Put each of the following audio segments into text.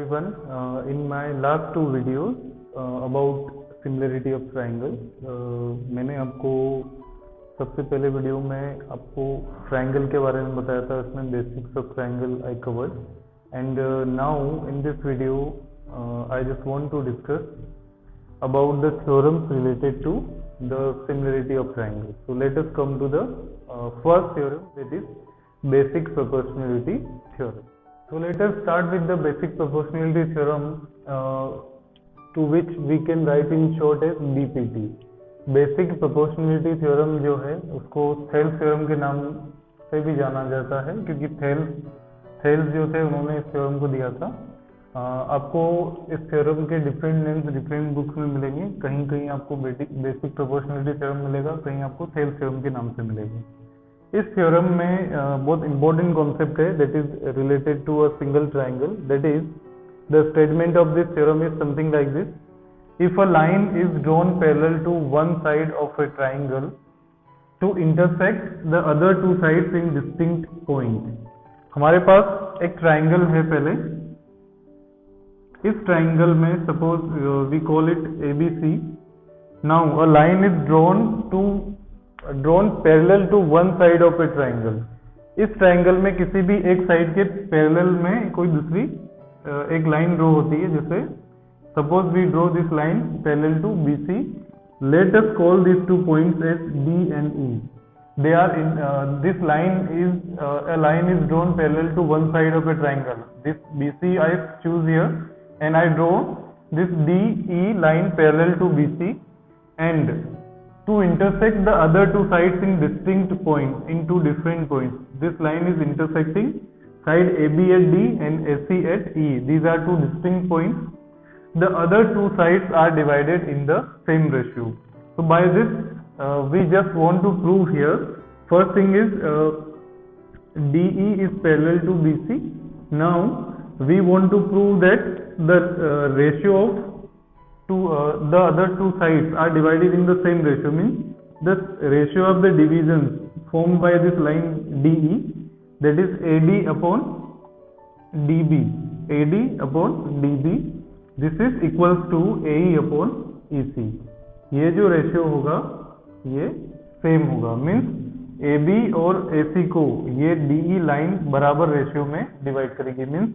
everyone. In my last two videos about similarity of triangle, मैंने आपको सबसे पहले वीडियो में आपको ट्रायंगल के बारे में बताया था. इसमें basics of triangle I covered, and now in this video I just want to discuss about the theorems related to the similarity of triangle. So let us come to the first theorem, that is basic proportionality theorem. So let us start with the basic proportionality theorem, to which we can write in short as BPT. Basic proportionality theorem जो है उसको Thales theorem के नाम से भी जाना जाता है, क्योंकि थेल्स जो थे उन्होंने इस थ्योरम को दिया था. आपको इस थ्योरम के डिफरेंट नेम्स डिफरेंट बुक्स में मिलेंगे. कहीं कहीं आपको बेसिक प्रोपोर्शनलिटी थ्योरम मिलेगा, कहीं आपको थेल्स थ्योरम के नाम से मिलेगा. इस थ्योरम में बहुत इंपॉर्टेंट कॉन्सेप्ट है, that is related to a single triangle. That is the statement of this theorem is something like this: if a line is drawn parallel to one side of a triangle to intersect the other two sides in distinct point. हमारे पास एक triangle है. पहले इस triangle में suppose we call it ABC. Now a line is drawn parallel to one side of a triangle. इस triangle में किसी भी एक साइड के पैरेलल में कोई दूसरी एक लाइन ड्रॉ होती है. जैसे suppose we draw this line parallel to BC. Let us call these two points as D and E. They are in this line is a line is drawn parallel to one side of a triangle. This BC I choose here and I draw this DE line parallel to BC, and to intersect the other two sides in distinct points, in two different points. This line is intersecting side AB at D and AC at E. These are two distinct points. The other two sides are divided in the same ratio. So by this we just want to prove here, first thing is DE is parallel to BC. Now we want to prove that the ratio of the other two sides are divided in the same ratio, means the ratio of the divisions formed by this line DE, that is AD upon DB. AD upon DB, this is equals to AE upon EC. ये जो ratio होगा ये same होगा, means AB और AC को ये DE line बराबर ratio में डिवाइड करेगी. मीन्स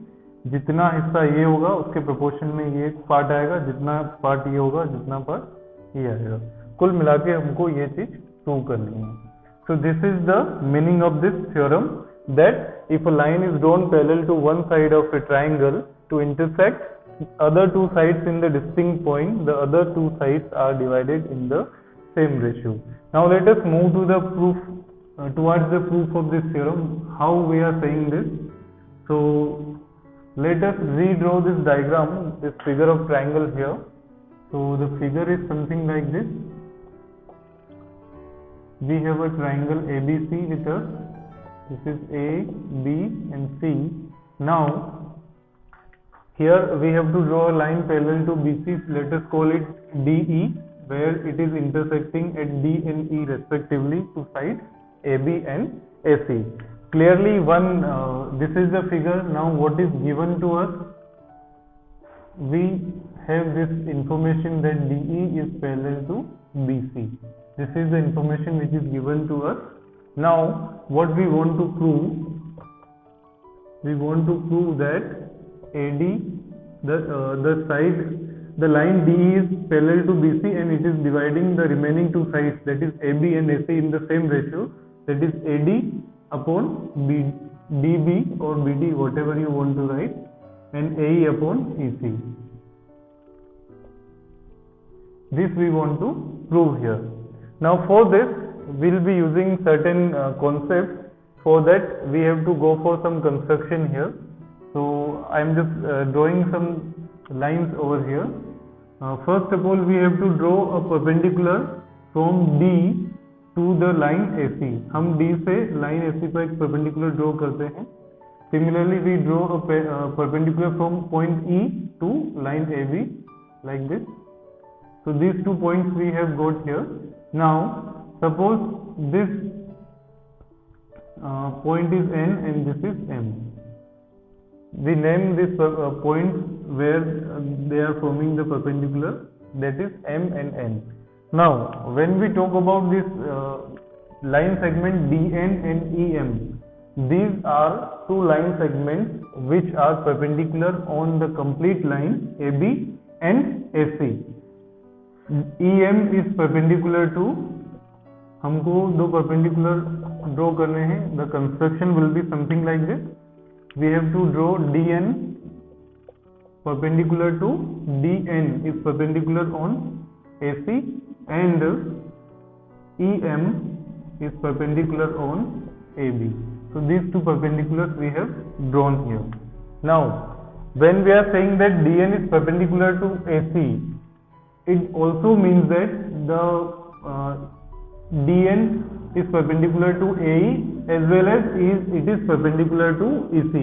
जितना हिस्सा ये होगा उसके प्रोपोर्शन में ये पार्ट आएगा, जितना पार्ट ये होगा जितना पार्ट ये आएगा. कुल मिला के हमको ये चीज प्रूव करनी है. So this is the meaning of this theorem, that if a line is drawn parallel to one side of a triangle to intersect other two sides in the distinct point, the other two sides are divided in the same ratio. Now let us move to the proof, towards the proof of this theorem, how we are saying this. So let us redraw this diagram, this figure of triangle here. So the figure is something like this. We have a triangle ABC with us. This is A, B and C. Now here we have to draw a line parallel to BC. Let us call it DE, where it is intersecting at D and E respectively to sides AB and AC. Clearly this is the figure. Now what is given to us? We have this information that DE is parallel to BC. This is the information which is given to us. Now what we want to prove? We want to prove that AD, the line DE is parallel to BC and it is dividing the remaining two sides, that is AB and AC, in the same ratio, that is AD upon DB or BD, whatever you want to write, and AE upon EC. This we want to prove here. Now for this we will be using certain concepts. For that we have to go for some construction here. So I am just drawing some lines over here. First of all we have to draw a perpendicular from D to the line AC. हम D से line AC पर एक perpendicular draw करते हैं. Similarly we draw a perpendicular from point E to line AB like this. So these 2 points we have got here. Now suppose this point is N and this is M. We name this point where they are forming the perpendicular, that is M and N. Now when we talk about this line segment DN and EM, these are two line segments which are perpendicular on the complete line AB and AC. EM is perpendicular to, हमको दो perpendicular draw करने हैं. The construction will be something like this. We have to draw DN perpendicular to DN is perpendicular on AC, and EM is perpendicular on AB. So these two perpendiculars we have drawn here. Now when we are saying that DN is perpendicular to AC, it also means that the DN is perpendicular to AE as well as it is perpendicular to EC.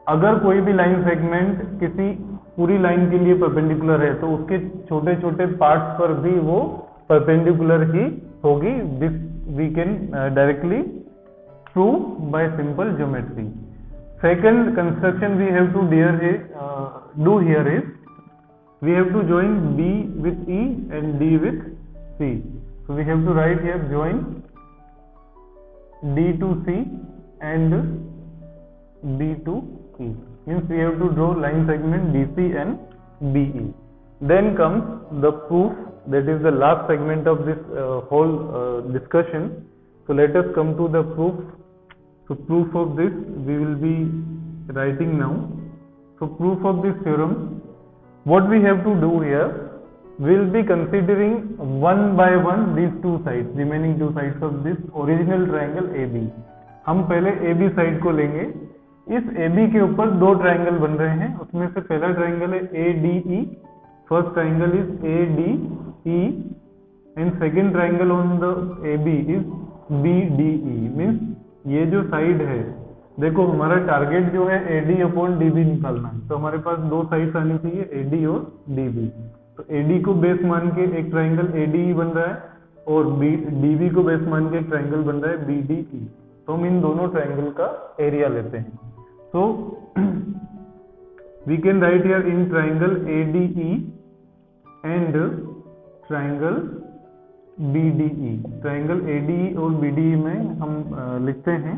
अगर कोई भी line segment किसी पूरी line के लिए perpendicular है तो उसके छोटे छोटे पार्ट्स पर भी वो परपेंडिकुलर ही होगी. This we can directly prove by simple geometry. Second construction we have to do here is we have to join B with E and D with C. So we have to write here join D to C and B to E. Means we have to draw line segment DC and BE. Then comes the proof, that is the last segment of this whole discussion. So let us come to the proof. So proof of this we will be writing now. So proof of this theorem, what we have to do here, we will be considering one by one these two sides, remaining two sides of this original triangle AB. हम पहले AB side को लेंगे. इस AB के ऊपर दो triangle बन रहे हैं. उसमें से पहला ट्राइंगल है ADE. First triangle is ADE and second triangle on the AB is BDE. Means ये जो साइड है, देखो हमारा टारगेट जो है AD अपॉन DB निकालना है. तो हमारे पास दो साइड्स आनी चाहिए, AD और DB. तो AD को बेस मान के एक ट्राइंगल ADE बन रहा है और DB को बेस मान के एक ट्राइंगल बन रहा है BDE. तो हम इन दोनों ट्राइंगल का एरिया लेते हैं. तो we can write here in triangle ADE and triangle BDE. Triangle ADE और BDE में हम लिखते हैं.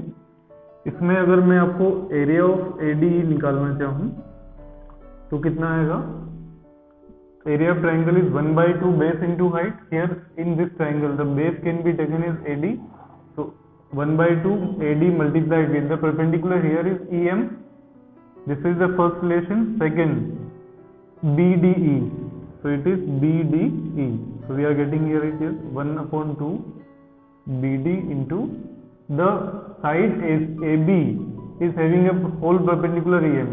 इसमें अगर मैं आपको एरिया ऑफ ADE निकालना चाहूँ तो कितना आएगा? Area of triangle is 1/2 base into height. Here in this triangle the base can be taken is AD. So 1/2 AD multiplied with the perpendicular here is EM. This is the first relation. Second BDE. So it is BDE. So we are getting here it is 1/2 BD into the side AB is having a whole perpendicular EM.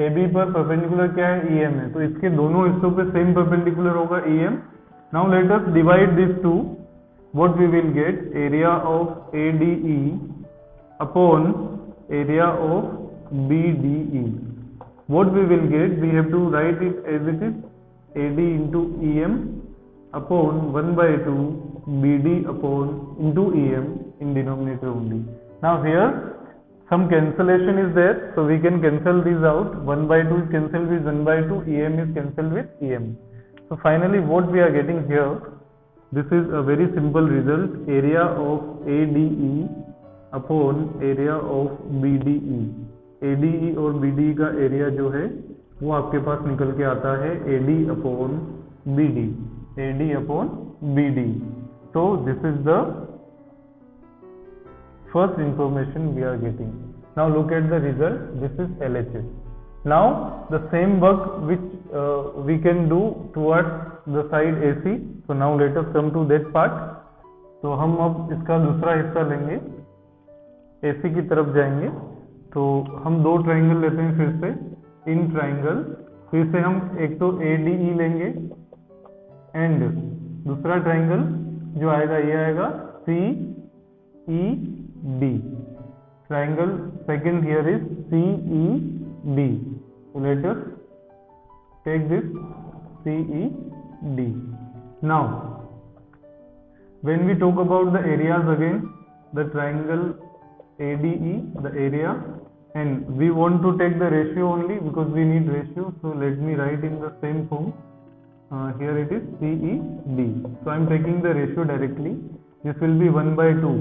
AB पर perpendicular क्या है? EM है. तो इसके दोनों हिस्सों पे same perpendicular होगा EM. Now let us divide these two. What we will get? Area of ADE upon area of BDE. What we will get? We have to write it as it is AD into EM upon 1/2 BD upon into EM in denominator only. Now here some cancellation is there, so we can cancel these out. 1/2 is cancelled with 1/2, EM is cancelled with EM. So finally what we are getting here, this is a very simple result. Area of ADE upon area of BDE. ADE और BDE का area जो है वो आपके पास निकल के आता है AD upon BD. AD upon BD. So this is the first information we are getting. Now look at the result. This is LHS. Now the same work which we can do towards the side AC. So now let us come to that part. तो हम अब इसका दूसरा हिस्सा लेंगे, AC की तरफ जाएंगे. तो हम दो ट्राइंगल लेते हैं फिर से. इन ट्राइंगल फिर से हम एक तो ADE लेंगे एंड दूसरा ट्राइंगल जो आएगा ये आएगा CED. Triangle second here is CED. So let us take this CED. Now when we talk about the areas again, the triangle ADE, the area and we want to take the ratio only because we need ratio. So let me write in the same form. Here it is CED. So I am taking the ratio directly. This will be 1 by 2.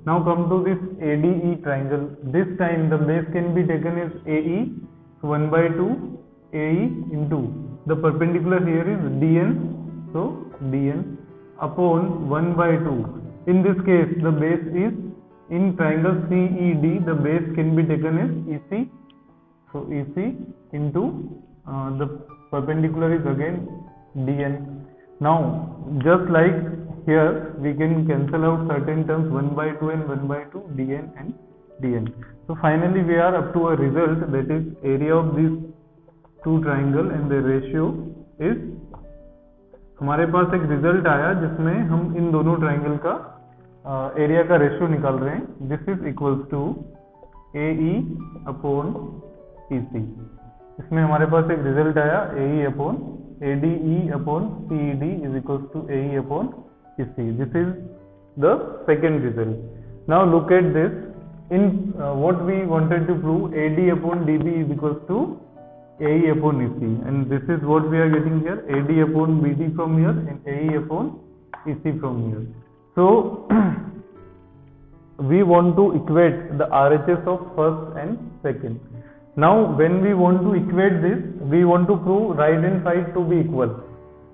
Now come to this ADE triangle. This time the base can be taken as AE. So 1 by 2 AE into the perpendicular here is DN. So DN upon 1 by 2. In this case the base is in triangle CED. The base can be taken as EC. So EC into the perpendicular is again DN. Now just like here we can cancel out certain terms 1 by 2 and 1 by 2 DN and DN. So finally we are up to a result, that is area of these two triangle and the ratio is, हमारे पास एक result आया जिसमें हम इन दोनों triangle का area का ratio निकाल रहे हैं. This is equals to AE upon EC. इसमें हमारे पास एक रिजल्ट आया AE upon ADE upon CED is equals to AE upon EC. This is the second result. Now look at this. In what we wanted to prove, AD upon DB is equals to AE upon EC, and this is what we are getting here. AD upon BD from here and AE upon EC from here. So we want to equate the RHS of first and second. Now when we want to equate this, we want to prove right hand side to be equal.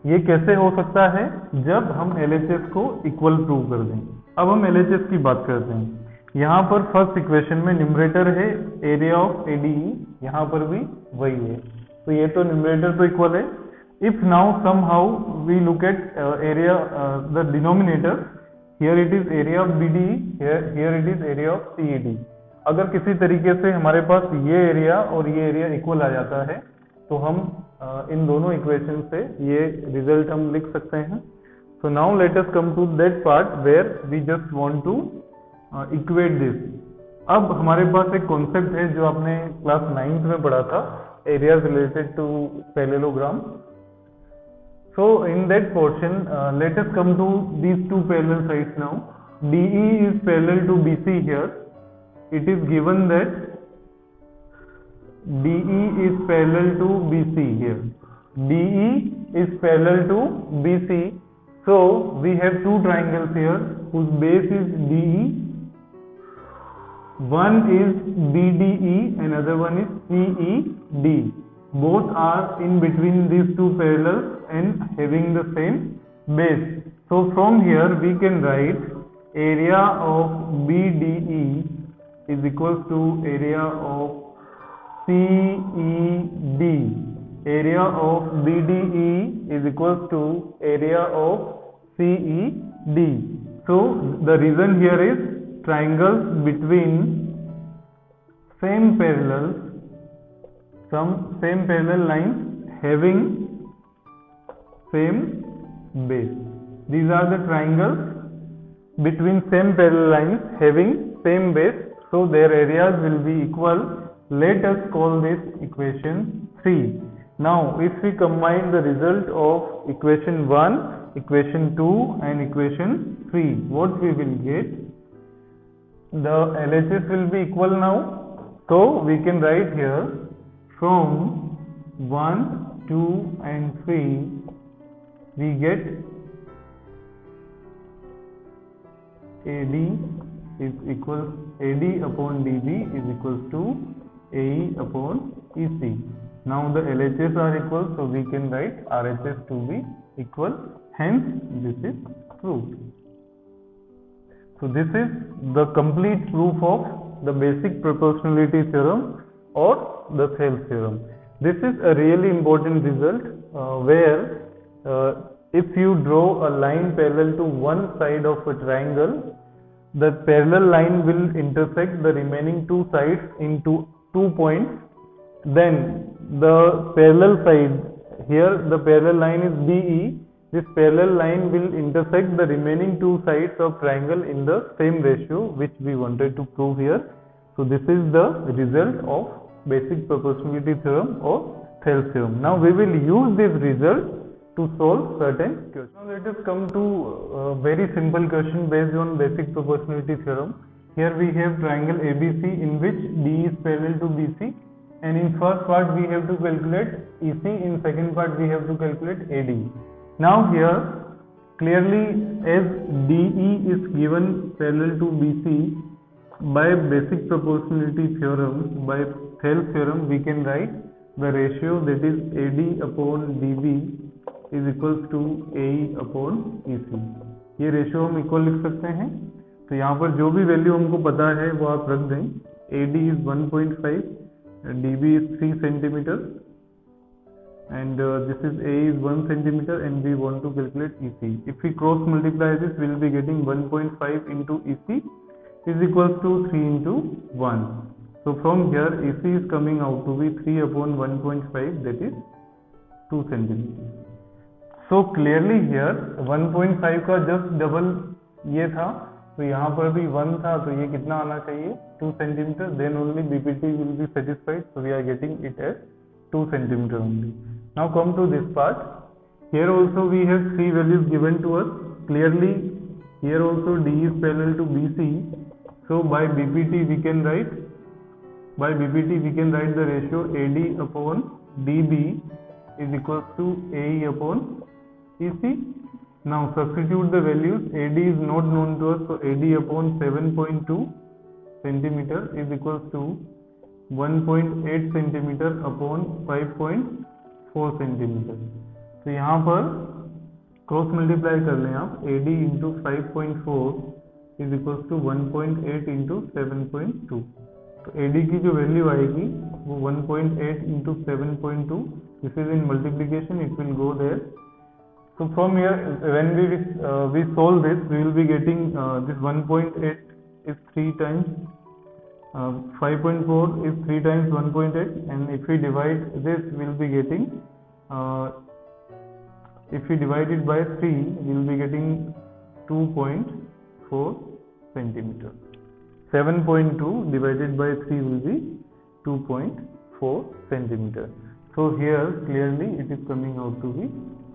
ये कैसे हो सकता है? जब हम LHS को equal prove कर दें. अब हम LHS की बात करते हैं. यहाँ पर फर्स्ट इक्वेशन में न्यूमरेटर है एरिया ऑफ ADE, यहाँ पर भी वही है, तो ये तो न्यूमरेटर तो इक्वल है. If now somehow we look at area the denominator, here it is area of BDE, here it is area of CED. अगर किसी तरीके से हमारे पास ये एरिया और ये एरिया इक्वल आ जाता है तो हम इन दोनों इक्वेशन से ये रिजल्ट हम लिख सकते हैं. So now let us come to that part where we just want to equate this. अब हमारे पास एक कॉन्सेप्ट है जो आपने क्लास 9th में पढ़ा था, areas related to parallelogram. So in that portion let us come to these two parallel sides now. DE is parallel to BC here. It is given that DE is parallel to BC here. DE is parallel to BC. So we have two triangles here whose base is DE. One is BDE and another one is CED. Both are in between these two parallels and having the same base. So from here we can write area of BDE is equals to area of CED. Area of BDE is equals to area of CED. So the reason here is triangles between same parallels, some same parallel lines having same base. These are the triangles between same parallel lines having same base, so their areas will be equal. Let us call this equation 3. Now if we combine the result of equation 1, equation 2 and equation 3, what we will get? The LHS will be equal now. So we can write here from 1, 2 and 3 we get AD is equal, AD upon DB is equals to AE upon EC. Now the LHS are equal, so we can write RHS to be equal. Hence this is proved. So this is the complete proof of the basic proportionality theorem or the Thales theorem. This is a really important result where if you draw a line parallel to one side of a triangle, the parallel line will intersect the remaining two sides into 2 points. Then the parallel side, here the parallel line is DE. This parallel line will intersect the remaining two sides of triangle in the same ratio which we wanted to prove here. So this is the result of basic proportionality theorem or Thales theorem. Now we will use this result to solve certain questions. Now let us come to a very simple question based on basic proportionality theorem. here we have triangle ABC in which D is parallel to BC, and in first part we have to calculate EC, in second part we have to calculate AD. Now here clearly, as DE is given parallel to BC, by basic proportionality theorem, by Thales theorem, we can write the ratio, that is AD upon DB is equals to AE upon EC. ये ratio हम equal लिख सकते हैं। तो यहाँ पर जो भी वैल्यू हमको पता है वो आप रख दें। AD is 1.5, DB is 3 centimeter, and this is A is 1 centimeter, and we want to calculate EC. If we cross multiply this, we will be getting 1.5 into EC is equals to 3 into 1. So from here EC is coming out to be 3 upon 1.5, that is 2 centimeter. So clearly here 1.5 का just double ये था, तो यहाँ पर भी 1 था, तो ये कितना आना चाहिए 2 centimeter. Then only BPT will be satisfied. So we are getting it as 2 centimeter only. Now come to this part. Here also we have 3 values given to us. Clearly here also D is parallel to BC. So by BPT we can write the ratio AD upon DB is equals to AE upon EC. Now substitute the values. AD is not known to us, so AD upon 7.2 centimeter is equals to 1.8 centimeter upon 5.4 centimeter. तो यहाँ पर cross multiply कर लें आप, AD into 5.4 is equal to 1.8 into 7.2. तो AD की जो value आएगी वो 1.8 into 7.2. This is in multiplication, it will go there. So from here, when we solve this, we will be getting this 1.8 is 3 times 5.4 is 3 times 1.8, and if we divide this, we will be getting if we divide it by 3, we will be getting 2.4 centimeter. 7.2 divided by 3 will be 2.4 centimeter. So here clearly it is coming out to be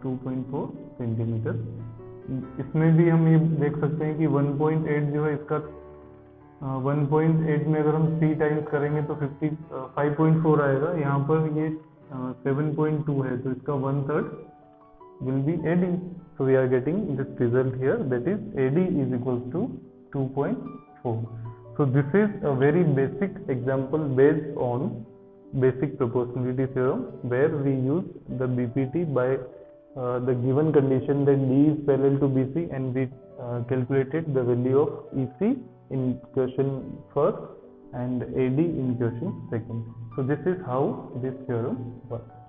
2.4 centimetre. इसमें भी हम ये देख सकते हैं कि 1.8 जो है इसका 1.8 में अगर हम 3 टाइम्स करेंगे तो 5.4 आएगा. यहाँ पर ये 7.2 है, तो इसका 1/3 will be AD. So we are getting this result here, that is AD is equals to 2.4. So this is a very basic example based on basic proportionality theorem, where we use the BPT by the given condition that D is parallel to BC, and we calculated the value of EC in question first and AD in question second. So this is how this theorem works.